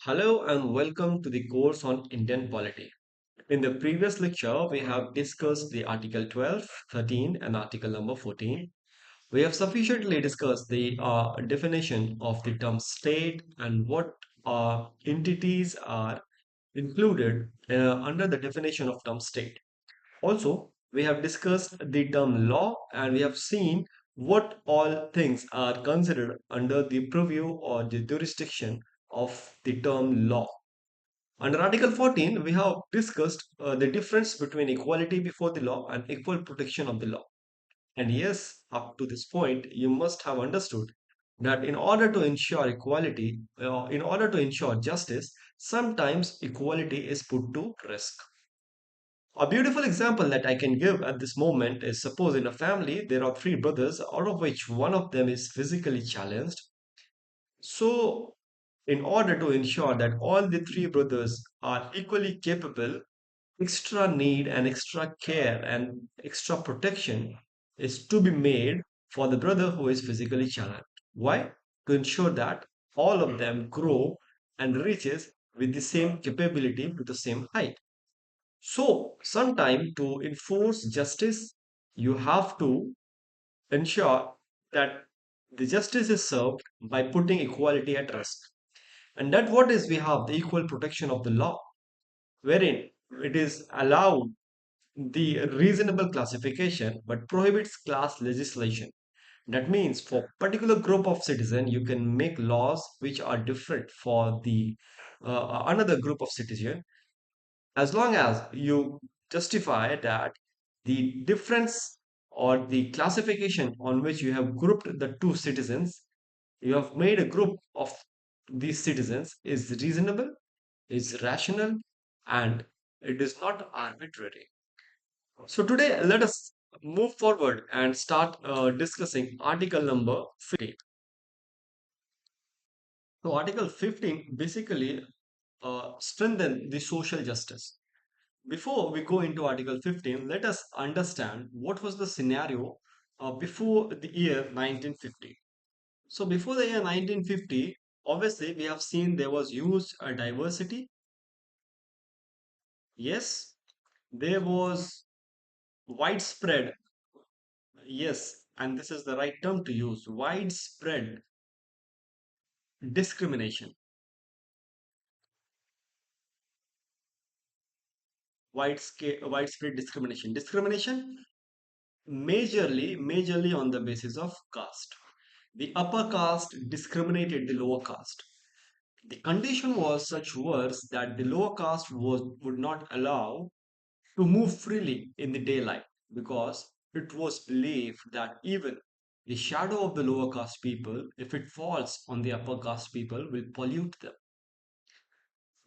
Hello and welcome to the course on Indian polity. In the previous lecture, we have discussed the Article 12, 13, and Article number 14. We have sufficiently discussed the definition of the term state and what entities are included under the definition of term state. Also, we have discussed the term law and we have seen what all things are considered under the purview or the jurisdiction of the term law. Under Article 14, we have discussed the difference between equality before the law and equal protection of the law. And yes, up to this point, you must have understood that in order to ensure equality, in order to ensure justice, sometimes equality is put to risk. A beautiful example that I can give at this moment is suppose in a family there are three brothers, out of which one of them is physically challenged. So, in order to ensure that all the three brothers are equally capable, extra need and extra care and extra protection is to be made for the brother who is physically challenged. Why? To ensure that all of them grow and reaches with the same capability, with the same height. So, sometime to enforce justice, you have to ensure that the justice is served by putting equality at risk. And that what is we have the equal protection of the law, wherein it is allowed the reasonable classification but prohibits class legislation. That means for particular group of citizen, you can make laws which are different for the another group of citizen as long as you justify that the difference or the classification on which you have grouped the two citizens, you have made a group of these citizens is reasonable, is rational, and it is not arbitrary. So today, let us move forward and start discussing article number 15. So article 15 basically strengthen the social justice. Before we go into Article 15, let us understand what was the scenario before the year 1950. So, before the year 1950, obviously, we have seen there was huge diversity. Yes, there was widespread, yes, and this is the right term to use widespread discrimination. Widespread discrimination. Discrimination majorly on the basis of caste. The upper caste discriminated the lower caste. The condition was such worse that the lower caste would not allow to move freely in the daylight because it was believed that even the shadow of the lower caste people, if it falls on the upper caste people, will pollute them.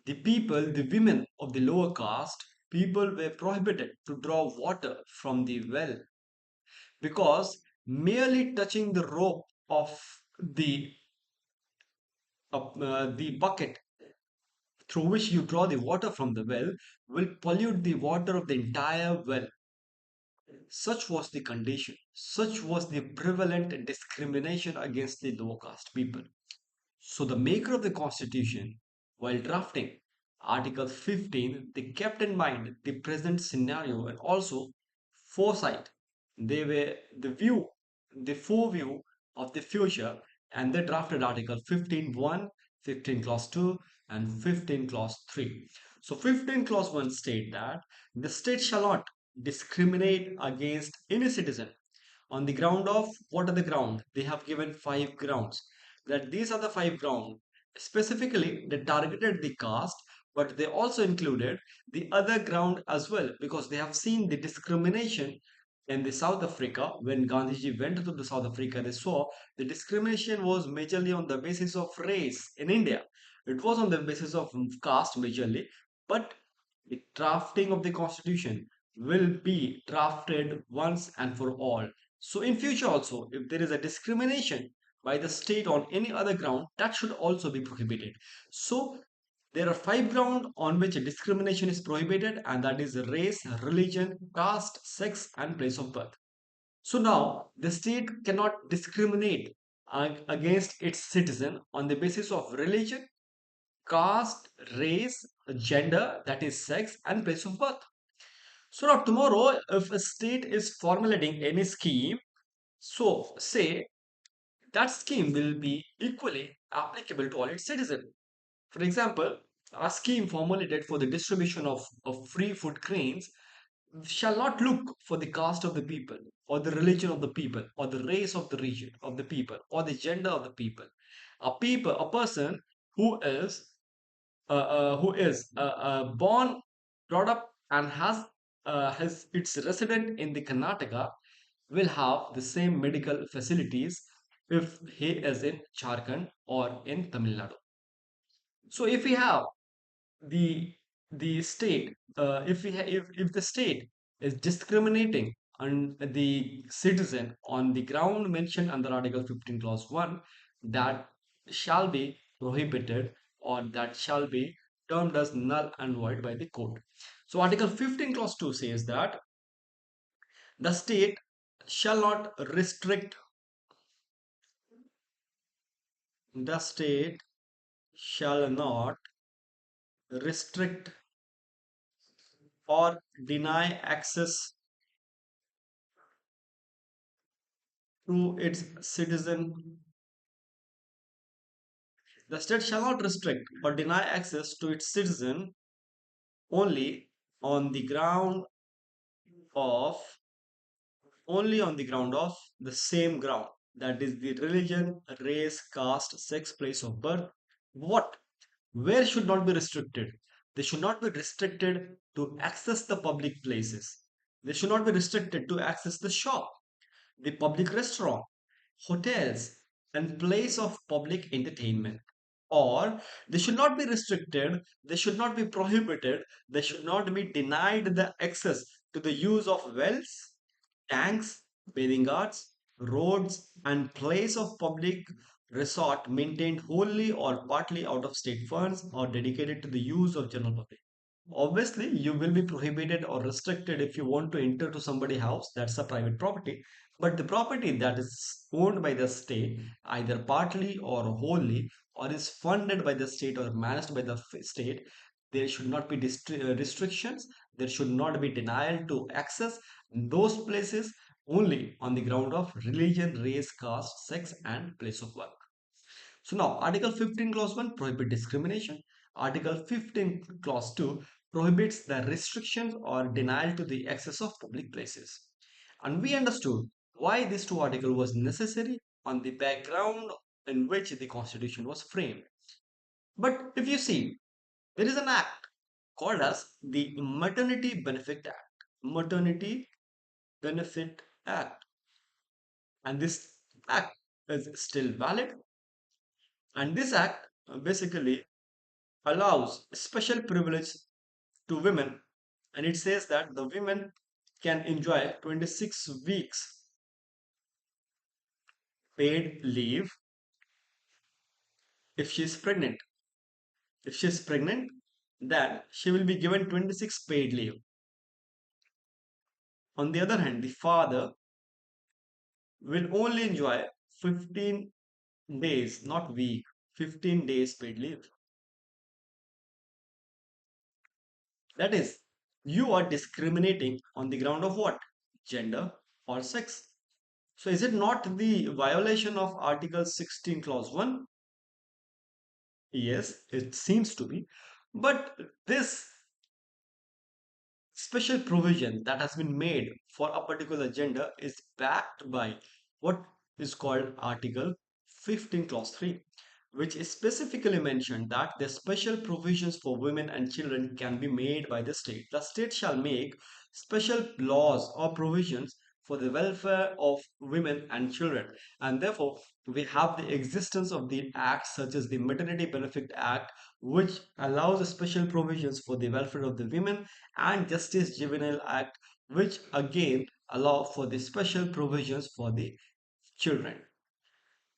The people, the women of the lower caste, people were prohibited to draw water from the well because merely touching the rope of the the bucket through which you draw the water from the well will pollute the water of the entire well. Such was the condition, such was the prevalent discrimination against the lower caste people. So, the maker of the constitution, while drafting Article 15, they kept in mind the present scenario and also foresight. They were the foreview of the future, and they drafted Article 15.1, 15 clause 2, and 15 clause 3. So 15 clause 1 state that the state shall not discriminate against any citizen on the ground of what are the ground? They have given five grounds. That these are the five grounds. Specifically, they targeted the caste, but they also included the other ground as well because they have seen the discrimination in the South Africa. When Gandhiji went to the South Africa, they saw the discrimination was majorly on the basis of race in India. It was on the basis of caste majorly, but the drafting of the constitution will be drafted once and for all. So in future also, if there is a discrimination by the state on any other ground, that should also be prohibited. So there are five grounds on which discrimination is prohibited, and that is race, religion, caste, sex, and place of birth. So now the state cannot discriminate against its citizen on the basis of religion, caste, race, gender, that is sex, and place of birth. So now tomorrow, if a state is formulating any scheme, so say that scheme will be equally applicable to all its citizens. For example, a scheme formulated for the distribution of free food grains shall not look for the caste of the people, or the religion of the people, or the race of the region of the people, or the gender of the people. A person who is born, brought up, and has its resident in the Karnataka will have the same medical facilities if he is in Jharkhand or in Tamil Nadu. So if we have the state, if the state is discriminating on the citizen on the ground mentioned under Article 15 Clause 1, that shall be prohibited, or that shall be termed as null and void by the court. So Article 15 Clause 2 says that the state shall not restrict the state shall not restrict or deny access to its citizen. The state shall not restrict or deny access to its citizen only on the ground of the same ground, that is the religion, race, caste, sex, place of birth. What? Where should not be restricted? They should not be restricted to access the public places. They should not be restricted to access the shop, the public restaurant, hotels, and place of public entertainment. Or they should not be restricted, they should not be prohibited, they should not be denied the access to the use of wells, tanks, bathing arts, roads, and place of public resort maintained wholly or partly out of state funds or dedicated to the use of general public. Obviously, you will be prohibited or restricted if you want to enter to somebody's house. That's a private property. But the property that is owned by the state, either partly or wholly, or is funded by the state or managed by the state, there should not be restrictions. There should not be denial to access those places only on the ground of religion, race, caste, sex, and place of work. So now Article 15 Clause 1 prohibit discrimination. Article 15 Clause 2 prohibits the restrictions or denial to the access of public places. And we understood why this two article was necessary on the background in which the constitution was framed. But if you see, there is an act called as the Maternity Benefit Act. Maternity Benefit Act. And this act is still valid. And this act basically allows special privilege to women, and it says that the women can enjoy 26 weeks paid leave if she is pregnant. If she is pregnant, then she will be given 26 paid leave. On the other hand, the father will only enjoy 15 days, not week, 15 days paid leave. That is, you are discriminating on the ground of what? Gender or sex. So is it not the violation of Article 16 Clause 1? Yes, it seems to be. But this special provision that has been made for a particular gender is backed by what is called Article 15 Clause 3, which is specifically mentioned that the special provisions for women and children can be made by the state. The state shall make special laws or provisions for the welfare of women and children. And therefore, we have the existence of the acts such as the Maternity Benefit Act, which allows special provisions for the welfare of the women, and Justice Juvenile Act, which again allow for the special provisions for the children.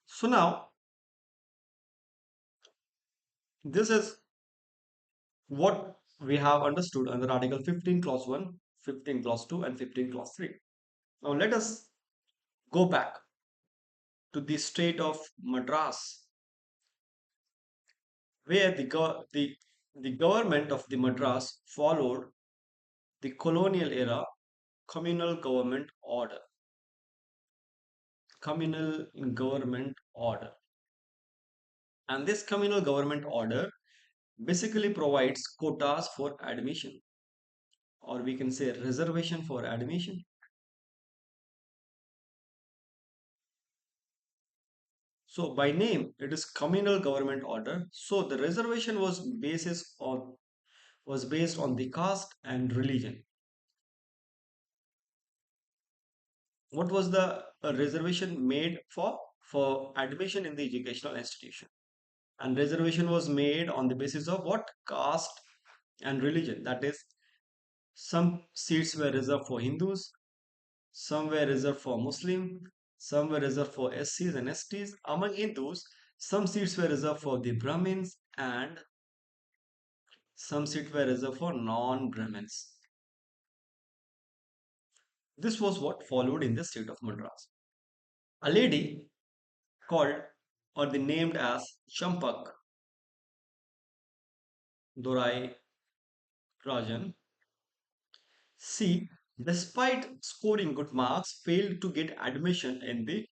So now, this is what we have understood under Article 15 Clause 1, 15 Clause 2, and 15 Clause 3. Now let us go back to the state of Madras. where the government of the Madras followed the colonial era communal government order. Communal government order. And this communal government order basically provides quotas for admission, or we can say reservation for admission. So by name, it is communal government order. So the reservation was based on the caste and religion. What was the reservation made for? For admission in the educational institution. And reservation was made on the basis of what? Caste and religion. That is, some seats were reserved for Hindus, some were reserved for Muslim, some were reserved for SCs and STs. Among Hindus, some seats were reserved for the Brahmins and some seats were reserved for non-Brahmins. This was what followed in the state of Madras. A lady called or the named as Champak Dorairajan, she, despite scoring good marks, failed to get admission in the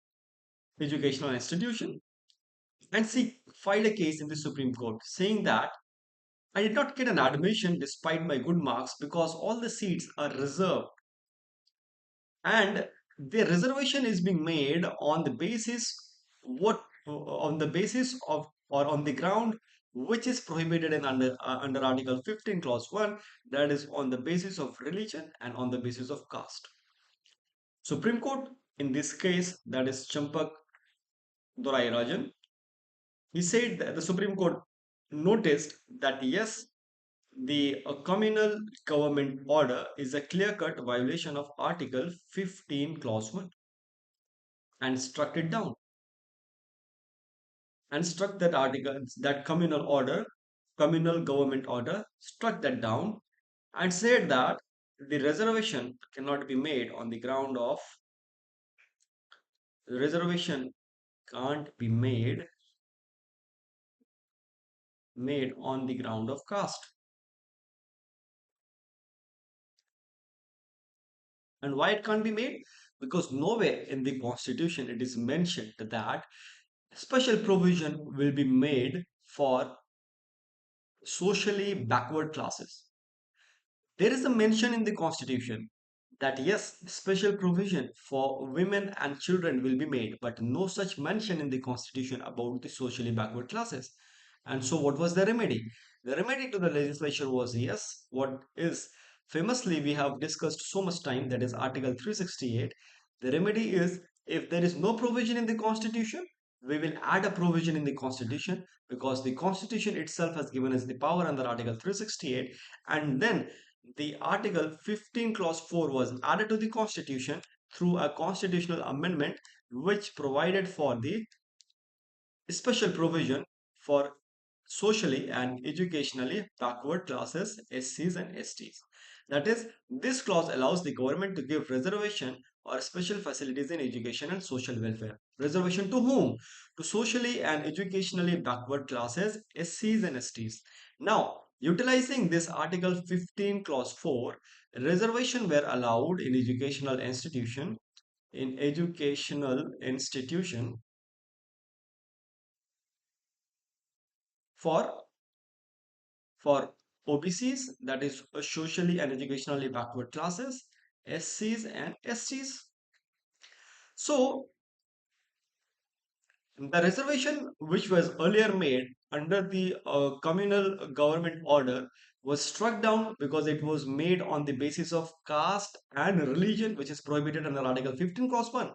educational institution. And she filed a case in the Supreme Court saying that I did not get an admission despite my good marks because all the seats are reserved and the reservation is being made on the basis on the basis of or on the ground which is prohibited in under Article 15 clause 1, that is on the basis of religion and on the basis of caste. Supreme Court in this case, that is Champak Dorairajan, he said that the Supreme Court noticed that yes, the communal government order is a clear-cut violation of Article 15 clause 1 and struck it down and struck that article, that communal government order, struck that down and said that the reservation cannot be made on the ground of reservation can't be made on the ground of caste. And why it can't be made? Because nowhere in the constitution it is mentioned that special provision will be made for socially backward classes. There is a mention in the constitution that yes, special provision for women and children will be made, but no such mention in the constitution about the socially backward classes. And so, what was the remedy? The remedy to the legislature was yes, what is famously we have discussed so much time, that is Article 368. The remedy is if there is no provision in the constitution, we will add a provision in the constitution because the constitution itself has given us the power under Article 368, and then the Article 15 clause 4 was added to the constitution through a constitutional amendment which provided for the special provision for socially and educationally backward classes, SCs and STs. That is, this clause allows the government to give reservation or special facilities in education and social welfare. Reservation to whom? To socially and educationally backward classes, SCs and STs. Now, utilizing this Article 15 clause 4, reservation were allowed in educational institution for OBCs, that is socially and educationally backward classes, SCs and STs. So the reservation which was earlier made under the communal government order was struck down because it was made on the basis of caste and religion, which is prohibited under Article 15 clause 1.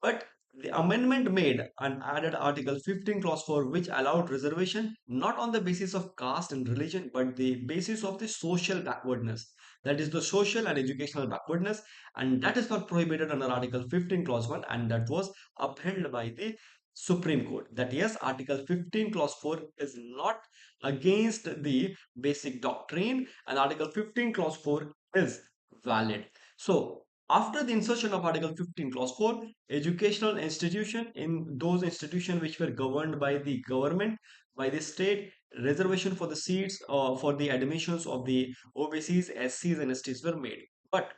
But the amendment made and added Article 15 clause 4 which allowed reservation not on the basis of caste and religion but the basis of the social backwardness. That is the social and educational backwardness, and that is not prohibited under Article 15 clause 1, and that was upheld by the Supreme Court. That yes, Article 15 clause 4 is not against the basic doctrine and Article 15 clause 4 is valid. So after the insertion of Article 15 clause 4, educational institution, in those institutions which were governed by the government, by the state, reservation for the seats for the admissions of the OBCs, SCs, and STs were made. But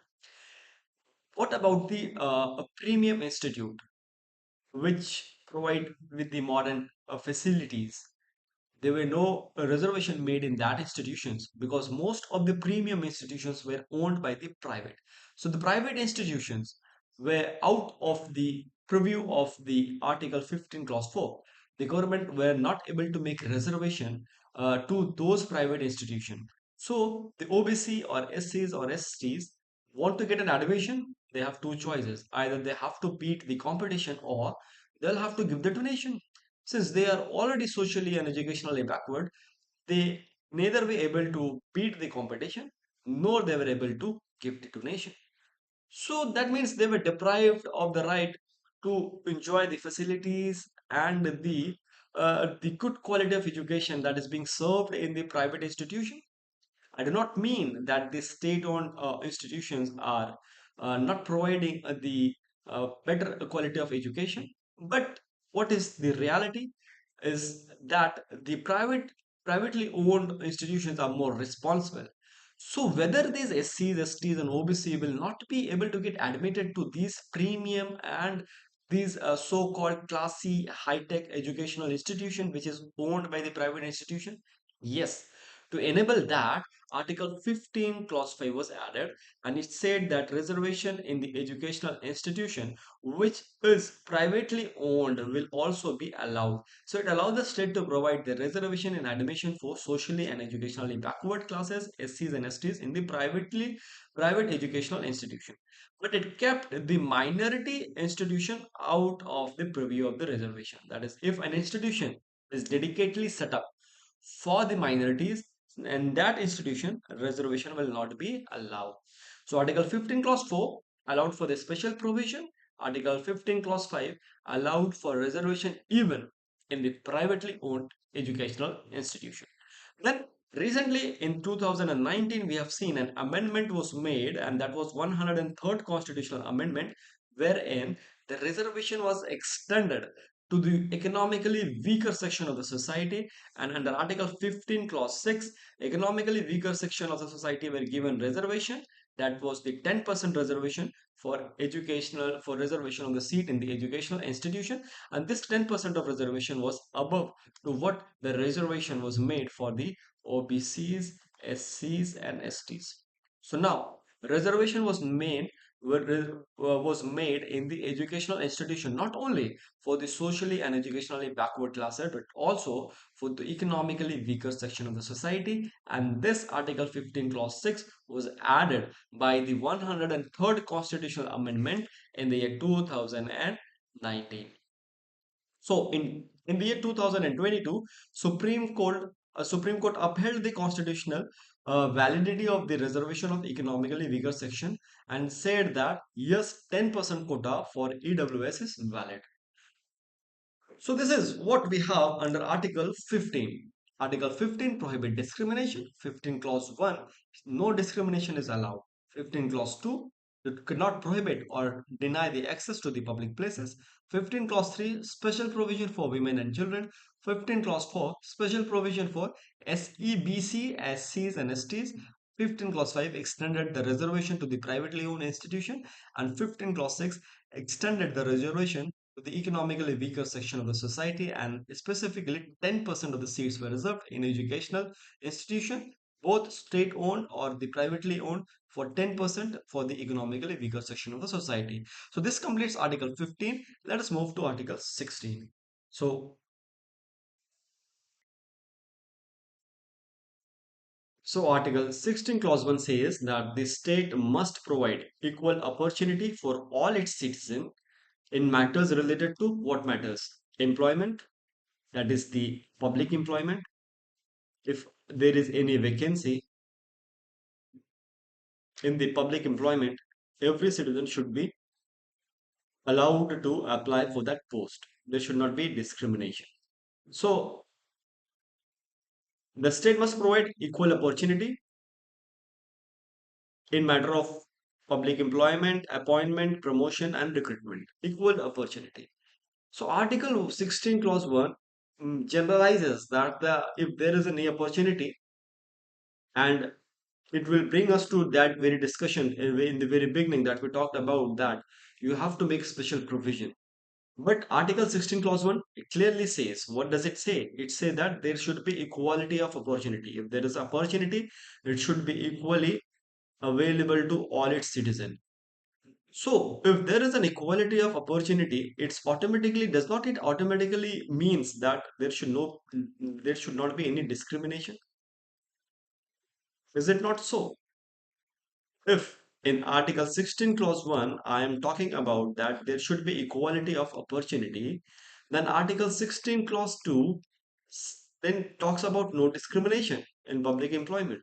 what about the premium institute, which provide with the modern facilities? There were no reservation made in that institutions because most of the premium institutions were owned by the private. So the private institutions were out of the purview of the Article 15 Clause 4. The government were not able to make reservation to those private institutions. So the OBC or SCs or STs want to get an admission, they have two choices. Either they have to beat the competition or they'll have to give the donation. Since they are already socially and educationally backward, they neither were able to beat the competition nor they were able to give the donation. So that means they were deprived of the right to enjoy the facilities and the good quality of education that is being served in the private institution. I do not mean that the state-owned institutions are not providing the better quality of education, but what is the reality is that the privately owned institutions are more responsible. So whether these SCs, STs, and OBC will not be able to get admitted to these premium and these so-called classy high-tech educational institution which is owned by the private institution, yes, to enable that, Article 15, Clause 5 was added, and it said that reservation in the educational institution which is privately owned will also be allowed. So it allows the state to provide the reservation in admission for socially and educationally backward classes, SCs and STs in the private educational institution. But it kept the minority institution out of the purview of the reservation. That is, if an institution is dedicatedly set up for the minorities and that institution reservation will not be allowed. So Article 15 Clause 4 allowed for the special provision. Article 15 Clause 5 allowed for reservation even in the privately owned educational institution. Then recently in 2019 we have seen an amendment was made, and that was 103rd constitutional amendment, wherein the reservation was extended to the economically weaker section of the society, and under Article 15 Clause 6, economically weaker section of the society were given reservation. That was the 10% reservation for educational for reservation of the seat in the educational institution, and this 10% of reservation was above to what the reservation was made for the OBCs, SCs, and STs. So now reservation was made in the educational institution not only for the socially and educationally backward classes but also for the economically weaker section of the society, and this Article 15 Clause 6 was added by the 103rd constitutional amendment in the year 2019. So in the year 2022, Supreme Court upheld the constitutional validity of the reservation of economically weaker section and said that yes, 10% quota for EWS is valid. So this is what we have under Article 15. Article 15 prohibit discrimination. 15 clause 1, no discrimination is allowed. 15 clause 2, it could not prohibit or deny the access to the public places. 15 clause 3, special provision for women and children. 15 clause 4, special provision for SEBC, SCs and STs. 15 clause 5 extended the reservation to the privately owned institution, and 15 clause 6 extended the reservation to the economically weaker section of the society, and specifically 10% of the seats were reserved in educational institution, both state owned or the privately owned, for 10% for the economically weaker section of the society. So this completes Article 15. Let us move to Article 16. So Article 16 Clause 1 says that the state must provide equal opportunity for all its citizens in matters related to what matters? Employment, that is the public employment. If there is any vacancy in the public employment, every citizen should be allowed to apply for that post. There should not be discrimination. So the state must provide equal opportunity in matter of public employment, appointment, promotion, and recruitment. Equal opportunity. So Article 16 Clause 1 generalizes that if there is any opportunity, and it will bring us to that very discussion in the very beginning that we talked about, that you have to make special provision. But Article 16 clause 1, it clearly says, what does it say? It says that there should be equality of opportunity. If there is opportunity, it should be equally available to all its citizens. So if there is an equality of opportunity, it's automatically, does not it automatically means that there should not be any discrimination? Is it not so? If in Article 16 clause 1 I am talking about that there should be equality of opportunity, then Article 16 clause 2 then talks about no discrimination in public employment.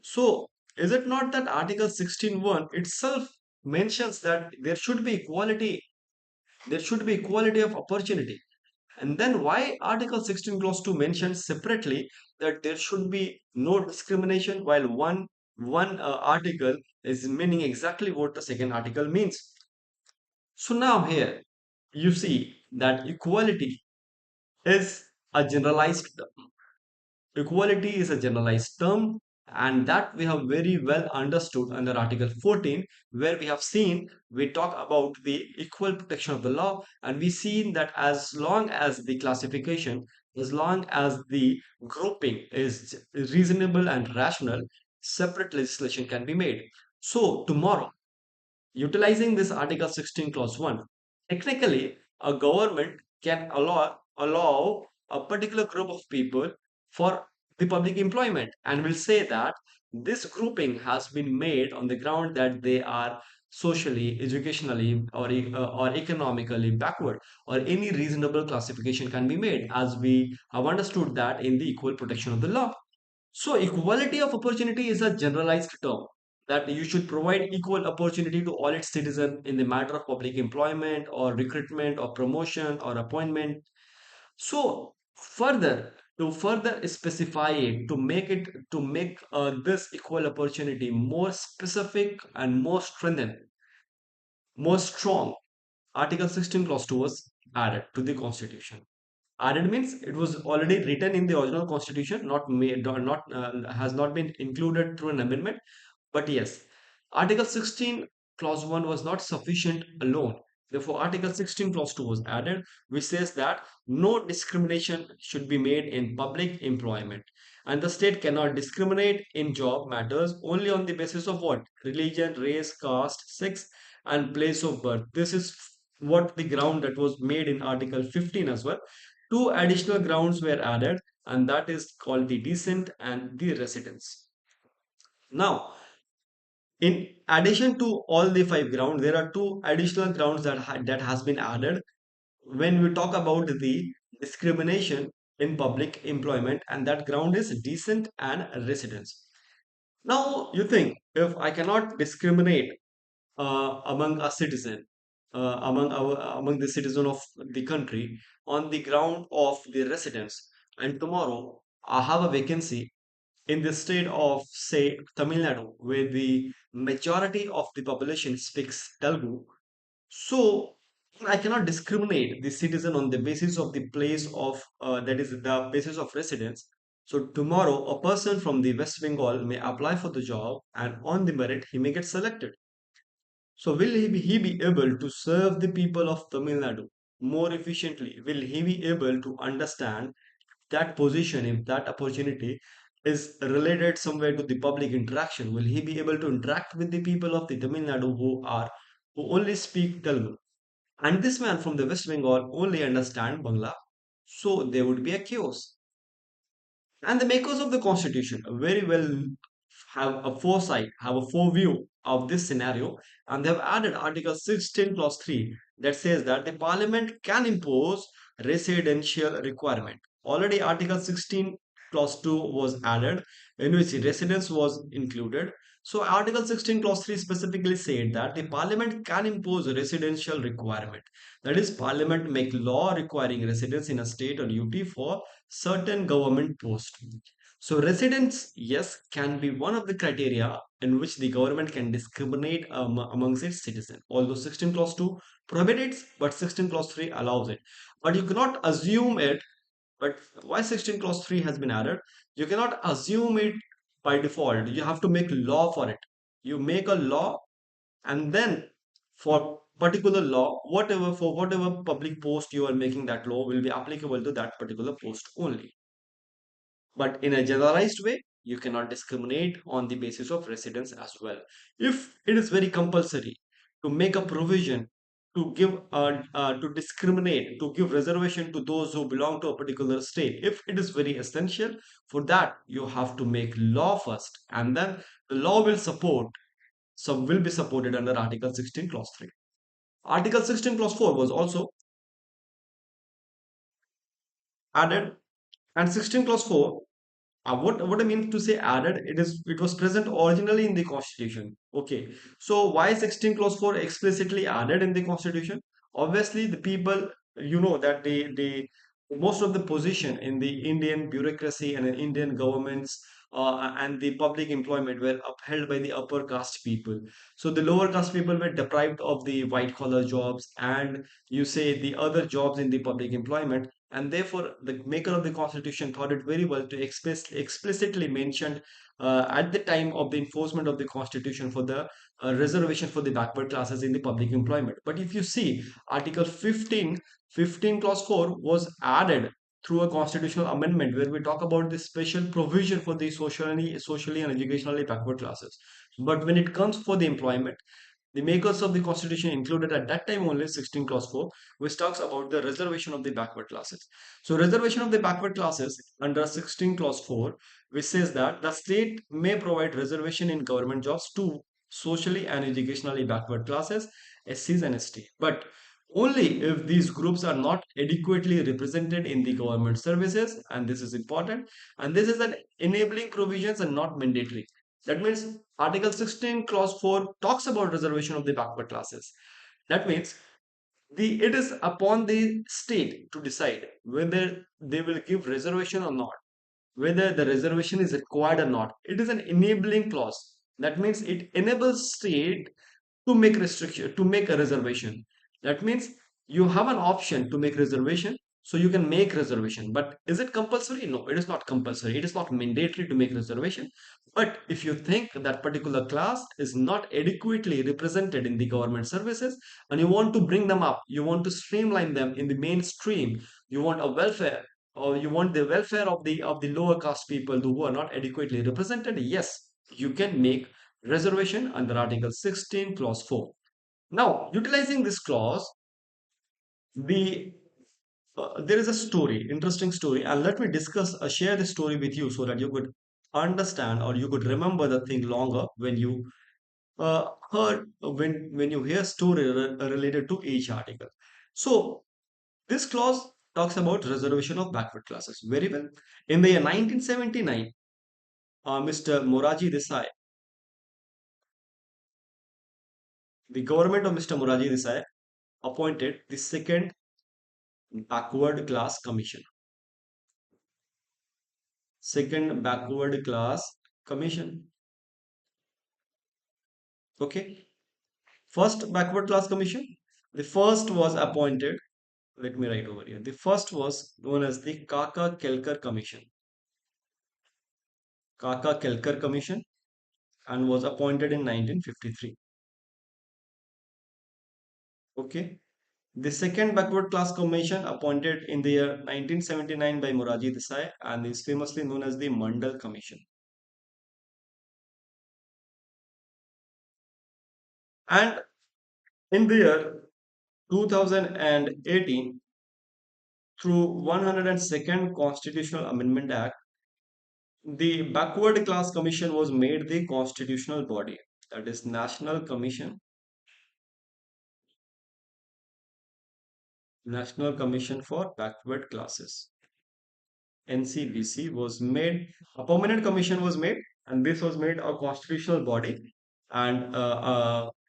So is it not that Article 16(1) itself mentions that there should be equality of opportunity? And then why Article 16 clause 2 mentions separately that there should be no discrimination, while one article is meaning exactly what the second article means? So now here you see that is a generalized equality is a generalized term, and that we have very well understood under Article 14, where we have seen we talk about the equal protection of the law, and we seen that as long as the classification, as long as the grouping is reasonable and rational, separate legislation can be made. So tomorrow, utilizing this Article 16 clause 1, technically a government can allow a particular group of people for the public employment, and will say that this grouping has been made on the ground that they are socially, educationally, or economically backward, or any reasonable classification can be made, as we have understood that in the equal protection of the law. So, equality of opportunity is a generalized term that you should provide equal opportunity to all its citizens in the matter of public employment or recruitment or promotion or appointment. So, to further specify it, to make this equal opportunity more specific and more strengthened, more strong, Article 16 clause 2 was added to the Constitution. Added means it was already written in the original constitution, not made, not has not been included through an amendment. But yes, Article 16 clause 1 was not sufficient alone. Therefore, Article 16 clause 2 was added, which says that no discrimination should be made in public employment. And the state cannot discriminate in job matters only on the basis of what? Religion, race, caste, sex, and place of birth. This is what the ground that was made in Article 15 as well. Two additional grounds were added, and that is called the descent and the residence. Now, in addition to all the five grounds, there are two additional grounds that has been added when we talk about the discrimination in public employment, and that ground is descent and residence. Now, you think if I cannot discriminate among a citizen, among the citizen of the country on the ground of the residence, and tomorrow I have a vacancy in the state of, say, Tamil Nadu, where the majority of the population speaks Telugu. So I cannot discriminate the citizen on the basis of the place of, that is the basis of residence. So tomorrow, a person from the West Bengal may apply for the job, and on the merit, he may get selected. So will he be able to serve the people of Tamil Nadu more efficiently? Will he be able to understand that position, if that opportunity is related somewhere to the public interaction? Will he be able to interact with the people of the Tamil Nadu who only speak Telugu? And this man from the West Bengal only understand Bangla. So there would be a chaos. And the makers of the constitution very well have a foresight, have a foreview of this scenario, and they have added Article 16 clause 3 that says that the parliament can impose residential requirement. Already Article 16 clause 2 was added, in which residence was included. So Article 16 clause 3 specifically said that the parliament can impose a residential requirement. That is, parliament make law requiring residence in a state or UT for certain government posts. So residence, yes, can be one of the criteria in which the government can discriminate amongst its citizens. Although 16 clause 2 prohibits, but 16 clause 3 allows it. But you cannot assume it. But why 16 clause 3 has been added? You cannot assume it by default. You have to make law for it. You make a law, and then for particular law, whatever for whatever public post you are making, that law will be applicable to that particular post only. But in a generalized way, you cannot discriminate on the basis of residence as well. If it is very compulsory to make a provision to give to discriminate, to give reservation to those who belong to a particular state, if it is very essential, for that you have to make law first, and then the law will support, so will be supported under Article 16 Clause 3. Article 16 Clause 4 was also added, and 16 Clause 4, what I mean to say added, it was present originally in the Constitution. Okay, so why 16 clause 4 explicitly added in the Constitution? Obviously, the people, that they most of the position in the Indian bureaucracy and in Indian governments and the public employment were upheld by the upper caste people. So the lower caste people were deprived of the white collar jobs, and you say the other jobs in the public employment, and therefore the maker of the constitution thought it very well to explicitly mention at the time of the enforcement of the constitution for the reservation for the backward classes in the public employment. But if you see article 15, 15 clause 4 was added through a constitutional amendment where we talk about the special provision for the socially and educationally backward classes. But when it comes for the employment, the makers of the constitution included at that time only 16 clause 4, which talks about the reservation of the backward classes. So reservation of the backward classes under 16 clause 4, which says that the state may provide reservation in government jobs to socially and educationally backward classes, SCs and ST. But only if these groups are not adequately represented in the government services, and this is important, and this is an enabling provisions and not mandatory. That means Article 16, Clause 4 talks about reservation of the backward classes. That means it is upon the state to decide whether they will give reservation or not, whether the reservation is required or not. It is an enabling clause. That means it enables state to make restriction, to make a reservation. That means you have an option to make reservation, so you can make reservation. But is it compulsory? No, it is not compulsory. It is not mandatory to make reservation. But if you think that particular class is not adequately represented in the government services, and you want to bring them up, you want to streamline them in the mainstream, you want a welfare, or you want the welfare of the lower caste people who are not adequately represented, yes, you can make reservation under Article 16, Clause 4. Now, utilizing this clause, the there is a story, interesting story, and let me share this story with you so that you could understand or you could remember the thing longer when you heard when you hear story related to each article. So this clause talks about reservation of backward classes. Very well. In the year 1979, Mr. Moraji Desai, the government of Mr. Moraji Desai appointed the second backward class commission. Second backward class commission. Okay. First backward class commission. The first was appointed. Let me write over here. The first was known as the Kaka Kelkar Commission. Kaka Kelkar Commission, and was appointed in 1953. Okay. The second backward class commission appointed in the year 1979 by Moraji Desai and is famously known as the Mandal Commission. And in the year 2018, through 102nd Constitutional Amendment Act, the Backward Class Commission was made the constitutional body. That is National Commission for Backward Classes. NCBC was made, a permanent commission was made, and this was made a constitutional body. And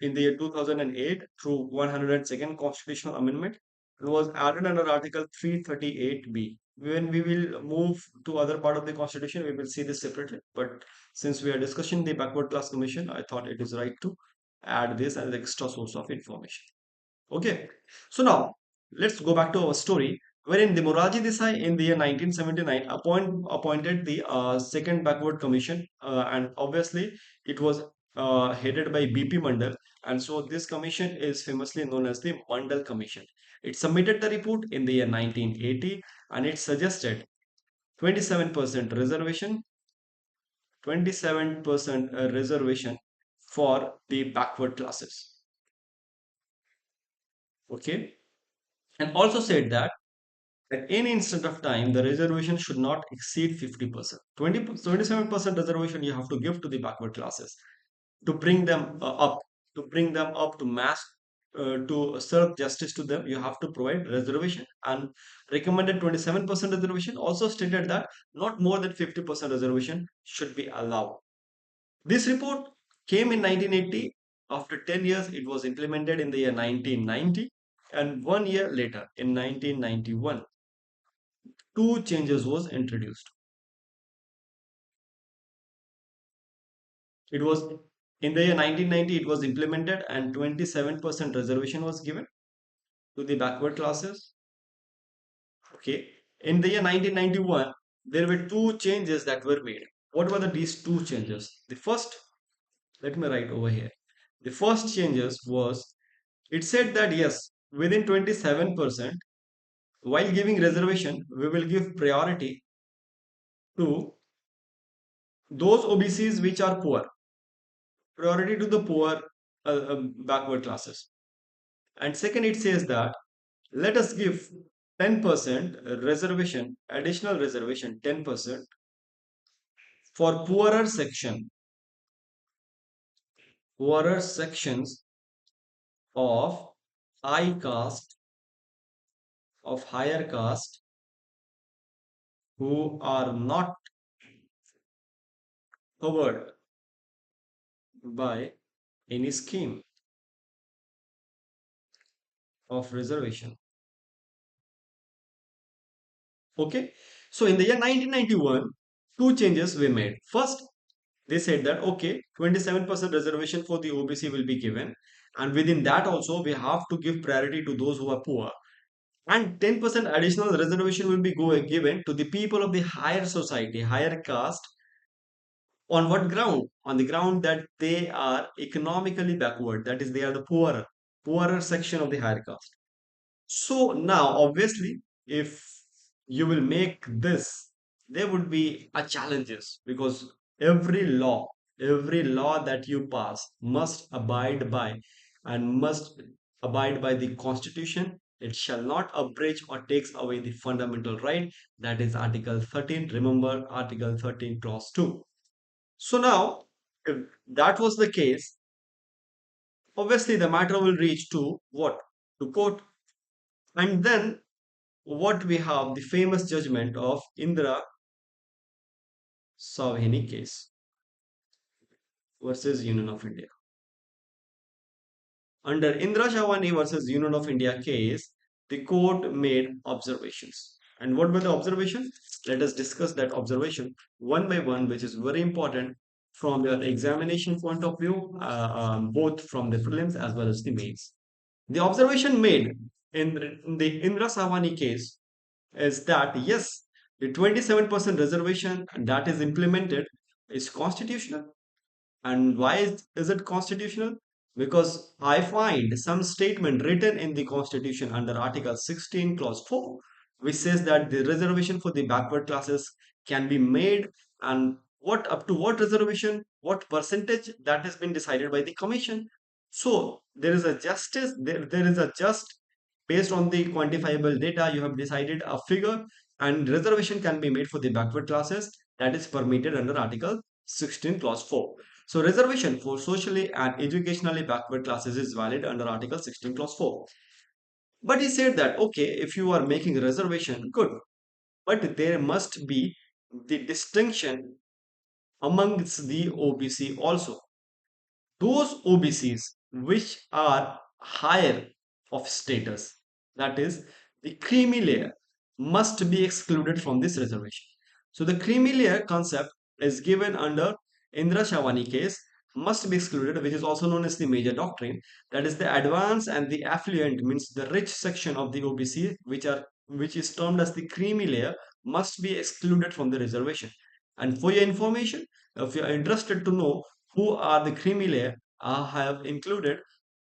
in the year 2008, through 102nd Constitutional Amendment, it was added under Article 338B. when we will move to other part of the constitution, we will see this separately. But since we are discussing the backward class commission, I thought it is right to add this as an extra source of information. Okay, so now let's go back to our story, wherein the Morarji Desai in the year 1979 appointed the second backward commission, and obviously it was headed by BP Mandal, and so this commission is famously known as the Mandal Commission. It submitted the report in the year 1980, and it suggested 27% reservation, 27% reservation for the backward classes. Okay, and also said that at any instant of time, the reservation should not exceed 50%. 27% reservation you have to give to the backward classes to bring them up, to mass, to serve justice to them. You have to provide reservation, and recommended 27% reservation also stated that not more than 50% reservation should be allowed. This report came in 1980. After 10 years, it was implemented in the year 1990, and 1 year later, in 1991, two changes was introduced. It was in the year 1990 it was implemented, and 27% reservation was given to the backward classes. Okay. In the year 1991, there were two changes that were made. What were these two changes? The first, let me write over here. The first changes was, it said that yes, within 27%, while giving reservation, we will give priority to those OBCs which are poor, priority to the poor, backward classes. And second, it says that let us give 10% reservation, additional reservation, 10% for poorer sections of high caste, of higher caste, who are not covered by any scheme of reservation. Okay, so in the year 1991, two changes were made. First, they said that okay, 27% reservation for the OBC will be given, and within that also we have to give priority to those who are poor, and 10% additional reservation will be given to the people of the higher society, higher caste. On what ground? On the ground that they are economically backward, that is, they are the poorer section of the higher caste. So now, obviously, if you will make this, there would be a challenges, because every law, every law that you pass must abide by, and must abide by the constitution. It shall not abridge or takes away the fundamental right. That is Article 13. Remember Article 13, Clause 2. So now, if that was the case, obviously the matter will reach to what? To court. And then what we have, the famous judgment of Indra Sawhney case versus Union of India. Under Indra Sawhney versus Union of India case, the court made observations. And what were the observations? Let us discuss that observation one by one, which is very important from your examination point of view, both from the prelims as well as the mains. The observation made in the Indra Sawhney case is that yes, the 27% reservation that is implemented is constitutional. And why is it constitutional? Because I find some statement written in the constitution under Article 16, Clause 4, which says that the reservation for the backward classes can be made, and what up to what reservation, what percentage, that has been decided by the commission. So there is a justice, there is a just, based on the quantifiable data, you have decided a figure, and reservation can be made for the backward classes, that is permitted under Article 16, Clause 4. So reservation for socially and educationally backward classes is valid under Article 16, Clause 4. But he said that, okay, if you are making a reservation, good, but there must be the distinction amongst the OBC also. Those OBCs which are higher of status, that is the creamy layer, must be excluded from this reservation. So the creamy layer concept is given under Indra Sawhney case must be excluded, which is also known as the major doctrine. That is the advanced and the affluent, means the rich section of the OBC, which is termed as the creamy layer, must be excluded from the reservation. And for your information, if you are interested to know who are the creamy layer, I have included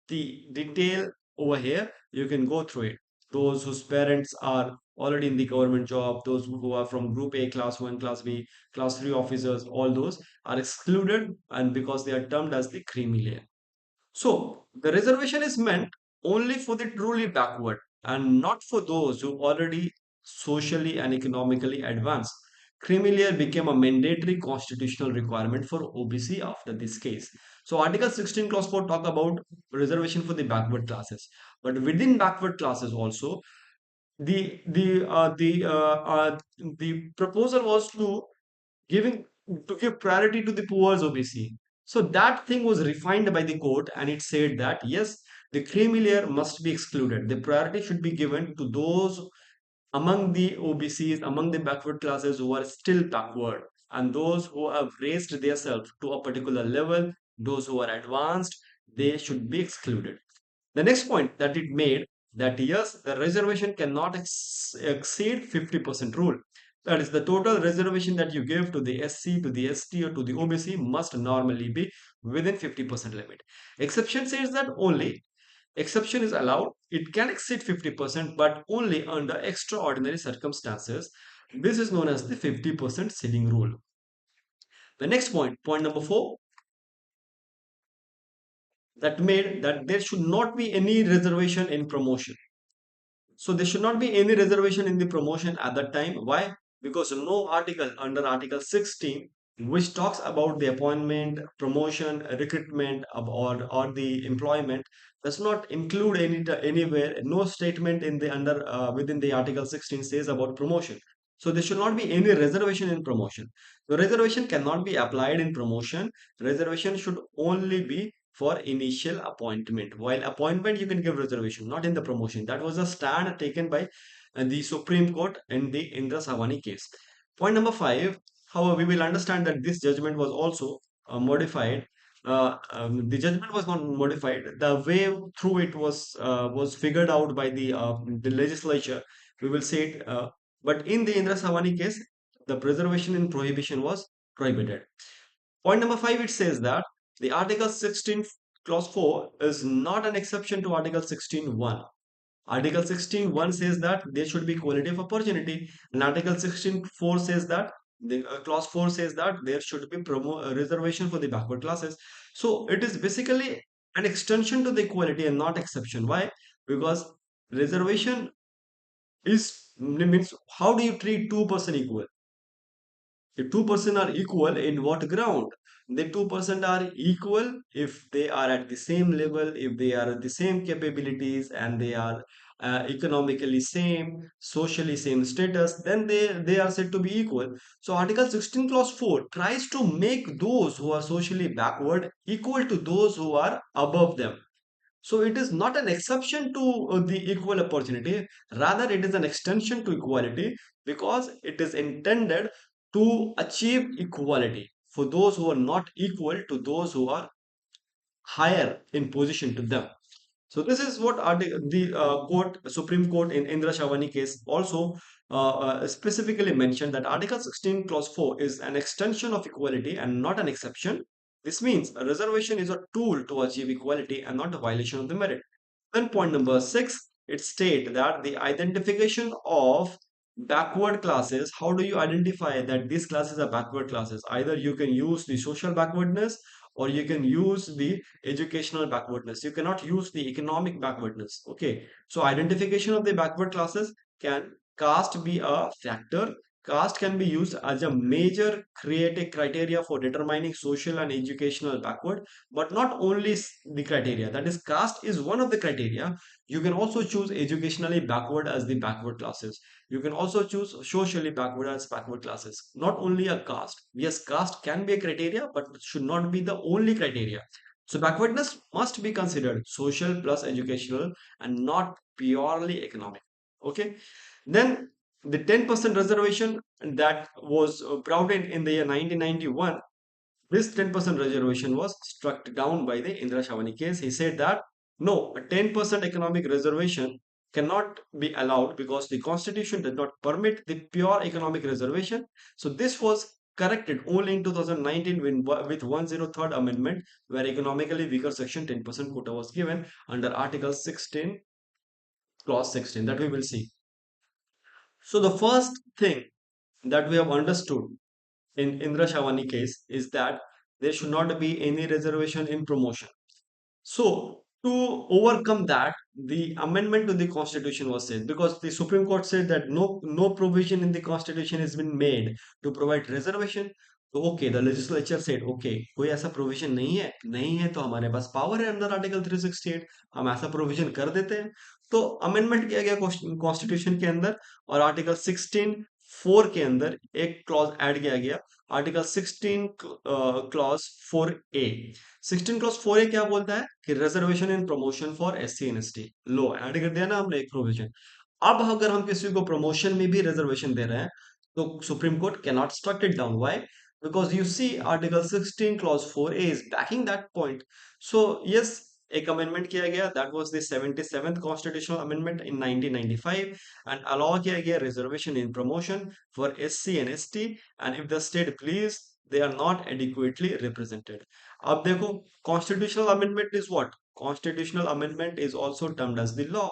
the detail over here. You can go through it. Those whose parents are already in the government job, those who are from group A, class 1, class B, class 3 officers, all those are excluded, and because they are termed as the creamy layer. So the reservation is meant only for the truly backward and not for those who already socially and economically advanced. Creamy layer became a mandatory constitutional requirement for OBC after this case. So Article 16 Clause 4 talk about reservation for the backward classes. But within backward classes also, the the uh, the uh, uh, the proposal was giving to give priority to the poor's OBC. So that thing was refined by the court, and it said that yes, the creamy layer must be excluded. The priority should be given to those among the OBCs, among the backward classes who are still backward, and those who have raised themselves to a particular level, those who are advanced, they should be excluded. The next point that it made, that yes, the reservation cannot exceed 50% rule. That is, the total reservation that you give to the SC, to the ST, or to the OBC must normally be within 50% limit. Exception says that only exception is allowed. It can exceed 50%, but only under extraordinary circumstances. This is known as the 50% ceiling rule. The next point, point number 4, that made that there should not be any reservation in promotion. So there should not be any reservation in the promotion at that time. Why? Because no article under Article 16 which talks about the appointment, promotion, recruitment or the employment does not include anywhere. No statement in the under within the Article 16 says about promotion. So there should not be any reservation in promotion. The reservation cannot be applied in promotion. Reservation should only be for initial appointment. While appointment, you can give reservation, not in the promotion. That was a stand taken by the Supreme Court in the Indra Sawhney case. Point number 5. However, we will understand that this judgment was also modified. The judgment was not modified. The way through it was figured out by the legislature. We will say it. But in the Indra Sawhney case, the preservation in prohibition was prohibited. Point number 5, it says that the Article 16 Clause 4 is not an exception to Article 16.1. Article 16.1 says that there should be equality of opportunity, and Article 16.4 says that the Clause 4 says that there should be reservation for the backward classes. So it is basically an extension to the equality and not exception. Why? Because reservation is means how do you treat two-person equal? If two-person are equal in what ground? The two-person are equal if they are at the same level, if they are at the same capabilities, and they are economically same, socially same status, then they are said to be equal. So Article 16 Clause 4 tries to make those who are socially backward equal to those who are above them. So it is not an exception to the equal opportunity, rather, it is an extension to equality because it is intended to achieve equality for those who are not equal to those who are higher in position to them. So this is what the Supreme Court in Indra Sawhney case also specifically mentioned, that Article 16 Clause 4 is an extension of equality and not an exception. This means a reservation is a tool to achieve equality and not a violation of the merit. Then point number 6, it states that the identification of backward classes, how do you identify that these classes are backward classes? Either you can use the social backwardness or you can use the educational backwardness. You cannot use the economic backwardness. Okay. So identification of the backward classes, can caste be a factor? Caste can be used as a major creative criteria for determining social and educational backward, but not only the criteria. That is, caste is one of the criteria. You can also choose educationally backward as the backward classes. You can also choose socially backward as backward classes. Not only a caste. Yes, caste can be a criteria, but it should not be the only criteria. So backwardness must be considered social plus educational and not purely economic. Okay. Then The 10% reservation that was brought in the year 1991, this 10% reservation was struck down by the Indra Sawhney case. He said that no, a 10% economic reservation cannot be allowed because the constitution does not permit the pure economic reservation. So this was corrected only in 2019 with 103rd amendment, where economically weaker section 10% quota was given under article 16 clause 16, that we will see. So the first thing that we have understood in Indra Sawhney case is that there should not be any reservation in promotion. So, to overcome that, the amendment to the constitution was said, because the Supreme Court said that no provision in the constitution has been made to provide reservation. तो okay, the legislature said okay, कोई ऐसा provision नहीं है तो हमारे पास power है अंदर article 368, हम ऐसा provision कर देते हैं. तो अमेंडमेंट किया गया कॉन्स्टिट्यूशन के अंदर, और आर्टिकल 16 4 के अंदर एक क्लॉज ऐड किया गया, article 16 clause 4A. 16 clause 4A क्या बोलता है कि reservation in promotion for SC and ST, low add कर दिया ना हमने एक प्रोविजन. अब अगर हम किसी को प्रमोशन में भी रिजर्वेशन दे रहे हैं तो supreme court can not struck it down. Why? Because you see article 16 clause 4A is backing that point. So yes, एक amendment किया गया, that was the 77th constitutional amendment in 1995, and allow किया गया reservation in promotion for SC and ST, and if the state please they are not adequately represented. अब देखो, constitutional amendment is what? Constitutional amendment is also termed as the law,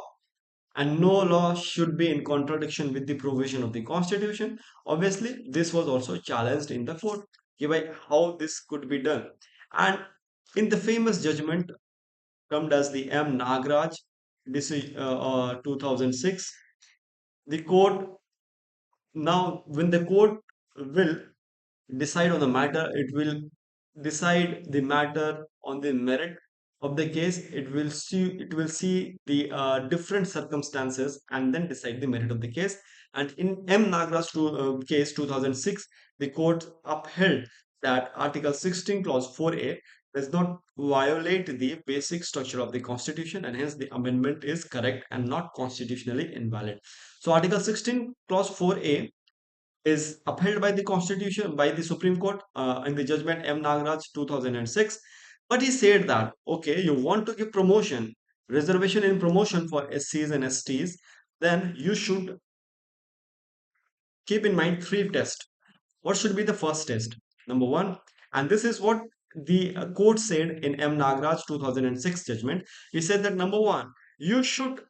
and no law should be in contradiction with the provision of the constitution. Obviously this was also challenged in the court, कि भाई how this could be done. And in the famous judgment termed as the M Nagraj decision, 2006, the court, now when the court will decide on the matter, it will decide the matter on the merit of the case. It will see the different circumstances and then decide the merit of the case. And in M Nagraj case 2006, the court upheld that article 16 clause 4A does not violate the basic structure of the constitution, and hence the amendment is correct and not constitutionally invalid. So article 16 clause 4A is upheld by the Constitution, by the Supreme Court in the judgment M. Nagaraj 2006. But he said that, okay, you want to give promotion, reservation in promotion for SCs and STs, then you should keep in mind three tests. What should be the first test? Number one, and this is what the court said in M. Nagaraj 2006 judgment. He said that number one, you should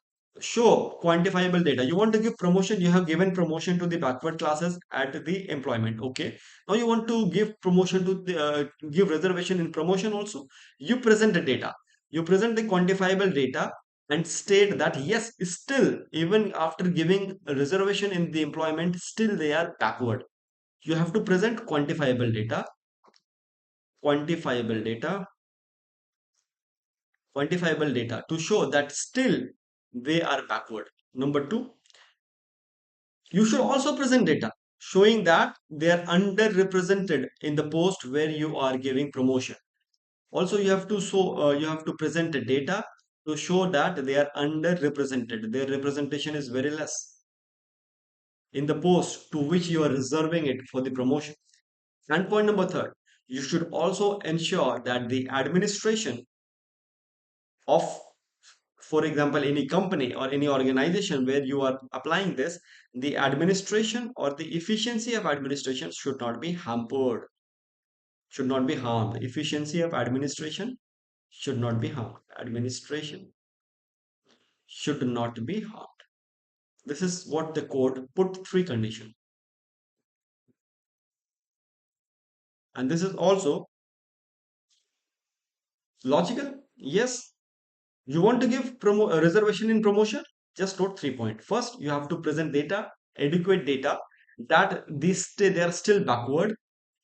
show quantifiable data. You want to give promotion, you have given promotion to the backward classes at the employment. Okay. Now you want to give promotion to the give reservation in promotion also. You present the data. You present the quantifiable data and state that yes, still even after giving a reservation in the employment, still they are backward. You have to present quantifiable data, quantifiable data to show that still they are backward. Number two, you should also present data showing that they are underrepresented in the post where you are giving promotion. Also, you have to present the data to show that they are underrepresented. Their representation is very less in the post to which you are reserving it for the promotion. And point number third, you should also ensure that the administration of, for example, any company or any organization where you are applying this, the administration or the efficiency of administration should not be hampered, should not be harmed. The efficiency of administration should not be harmed. Administration should not be harmed. This is what the court put three conditions. And this is also logical. Yes, you want to give a reservation in promotion? Just note 3 points. First, you have to present data, adequate data, that they are still backward.